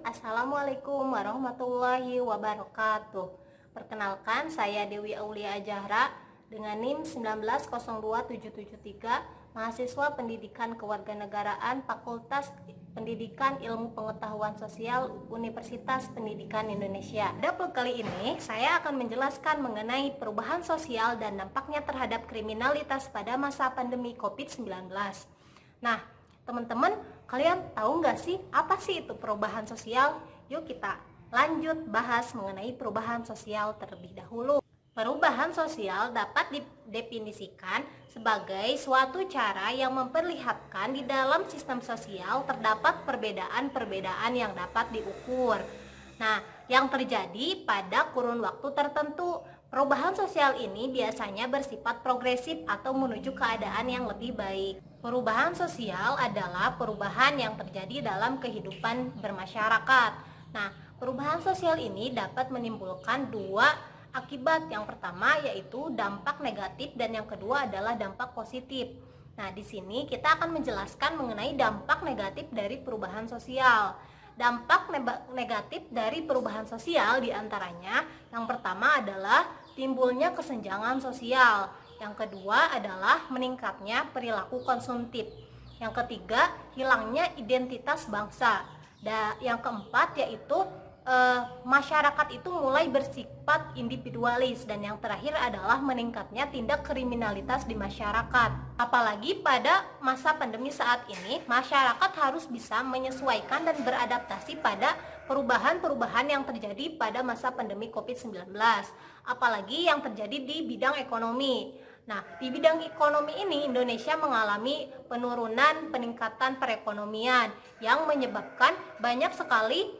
Assalamualaikum warahmatullahi wabarakatuh. Perkenalkan, saya Dewi Aulia Ajahra dengan NIM 1902773, mahasiswa Pendidikan Kewarganegaraan Fakultas Pendidikan Ilmu Pengetahuan Sosial Universitas Pendidikan Indonesia. Pada vlog kali ini, saya akan menjelaskan mengenai perubahan sosial dan dampaknya terhadap kriminalitas pada masa pandemi COVID-19. Nah, teman-teman, kalian tahu nggak sih apa sih itu perubahan sosial? Yuk kita lanjut bahas mengenai perubahan sosial terlebih dahulu. Perubahan sosial dapat didefinisikan sebagai suatu cara yang memperlihatkan di dalam sistem sosial terdapat perbedaan-perbedaan yang dapat diukur. Nah, yang terjadi pada kurun waktu tertentu. Perubahan sosial ini biasanya bersifat progresif atau menuju keadaan yang lebih baik. Perubahan sosial adalah perubahan yang terjadi dalam kehidupan bermasyarakat. Nah, perubahan sosial ini dapat menimbulkan dua akibat. Yang pertama yaitu dampak negatif dan yang kedua adalah dampak positif. Nah, di sini kita akan menjelaskan mengenai dampak negatif dari perubahan sosial. Dampak negatif dari perubahan sosial diantaranya yang pertama adalah timbulnya kesenjangan sosial. Yang kedua adalah meningkatnya perilaku konsumtif. Yang ketiga, hilangnya identitas bangsa. Dan yang keempat yaitu masyarakat itu mulai bersifat individualis. Dan yang terakhir adalah meningkatnya tindak kriminalitas di masyarakat. Apalagi pada masa pandemi saat ini, masyarakat harus bisa menyesuaikan dan beradaptasi pada perubahan-perubahan yang terjadi pada masa pandemi COVID-19. Apalagi yang terjadi di bidang ekonomi. Nah, di bidang ekonomi ini Indonesia mengalami peningkatan perekonomian yang menyebabkan banyak sekali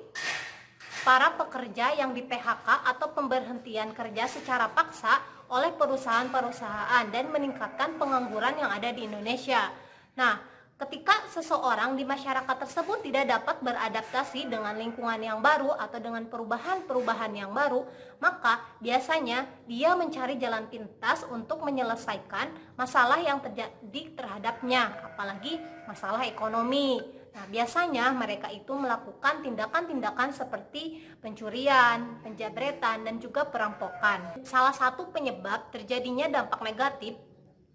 para pekerja yang di PHK atau pemberhentian kerja secara paksa oleh perusahaan-perusahaan dan meningkatkan pengangguran yang ada di Indonesia. Nah, ketika seseorang di masyarakat tersebut tidak dapat beradaptasi dengan lingkungan yang baru atau dengan perubahan-perubahan yang baru, maka biasanya dia mencari jalan pintas untuk menyelesaikan masalah yang terjadi terhadapnya, apalagi masalah ekonomi. Nah, biasanya mereka itu melakukan tindakan-tindakan seperti pencurian, penjabretan, dan juga perampokan. Salah satu penyebab terjadinya dampak negatif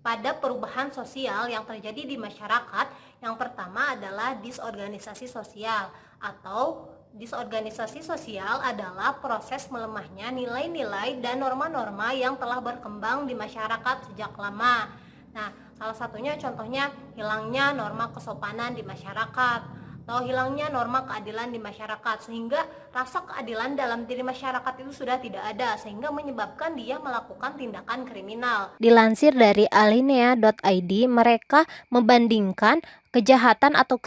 pada perubahan sosial yang terjadi di masyarakat, yang pertama adalah disorganisasi sosial. Atau disorganisasi sosial adalah proses melemahnya nilai-nilai dan norma-norma yang telah berkembang di masyarakat sejak lama. Nah, salah satunya contohnya hilangnya norma kesopanan di masyarakat atau hilangnya norma keadilan di masyarakat, sehingga rasa keadilan dalam diri masyarakat itu sudah tidak ada, sehingga menyebabkan dia melakukan tindakan kriminal. Dilansir dari alinea.id, mereka membandingkan kejahatan atau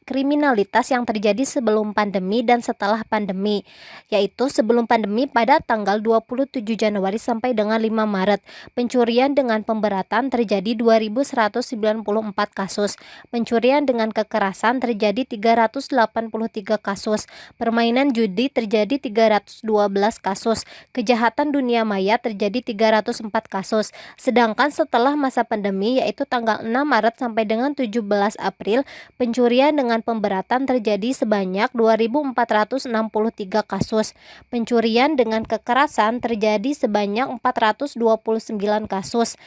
kriminalitas yang terjadi sebelum pandemi dan setelah pandemi, yaitu sebelum pandemi pada tanggal 27 Januari sampai dengan 5 Maret, pencurian dengan pemberatan terjadi 2.194 kasus, pencurian dengan kekerasan terjadi 383 kasus, permainan judi terjadi 312 kasus, kejahatan dunia maya terjadi 304 kasus, sedangkan setelah masa pandemi yaitu tanggal 6 Maret sampai dengan 17 April, pencurian dengan pemberatan terjadi sebanyak 2.463 kasus, pencurian dengan kekerasan terjadi sebanyak 429 kasus,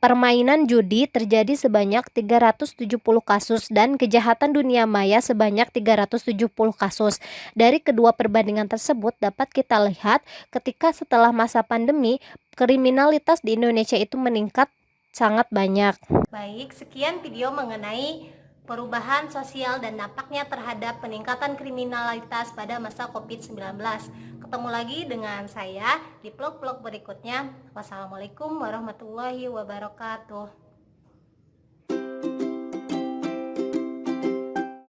permainan judi terjadi sebanyak 370 kasus, dan kejahatan dunia maya sebanyak 370 kasus. Dari kedua perbandingan tersebut dapat kita lihat ketika setelah masa pandemi, kriminalitas di Indonesia itu meningkat sangat banyak. Baik, sekian video mengenai perubahan sosial dan dampaknya terhadap peningkatan kriminalitas pada masa COVID-19. Ketemu lagi dengan saya di vlog-vlog berikutnya. Wassalamualaikum warahmatullahi wabarakatuh.